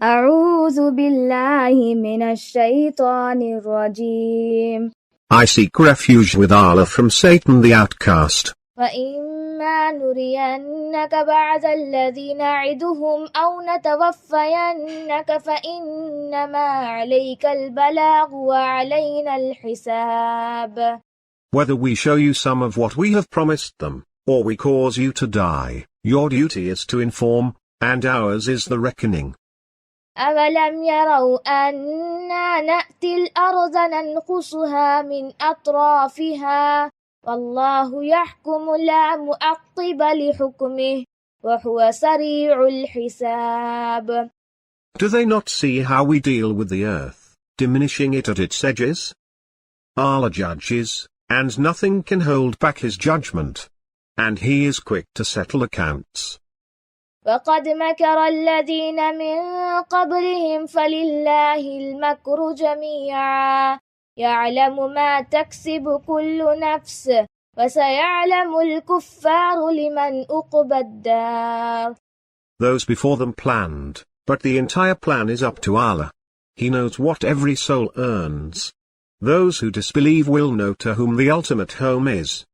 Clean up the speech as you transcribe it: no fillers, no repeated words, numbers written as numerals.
أعوذ بالله من الشيطان الرجيم. I seek refuge with Allah from Satan the outcast. فإما نرينك بعض الذي نعدهم أو نتوفينك فإنما عليك البلاغ وعلينا الحساب. Whether we show you some of what we have promised them, or we cause you to die, your duty is to inform, and ours is the reckoning. أولم يروا أنا نأتي الأرض ننقصها من أطرافها والله يحكم لا معقب لحكمه وهو سريع الحساب. Do they not see how we deal with the earth, diminishing it at its edges? Allah judges, and nothing can hold back his judgment. And he is quick to settle accounts. وقد مكر الذين من قبلهم فلله المكر جميعا يعلم ما تكسب كل نفس وسيعلم الكفار لمن عقبى الدار. Those before them planned, but the entire plan is up to Allah. He knows what every soul earns. Those who disbelieve will know to whom the ultimate home is.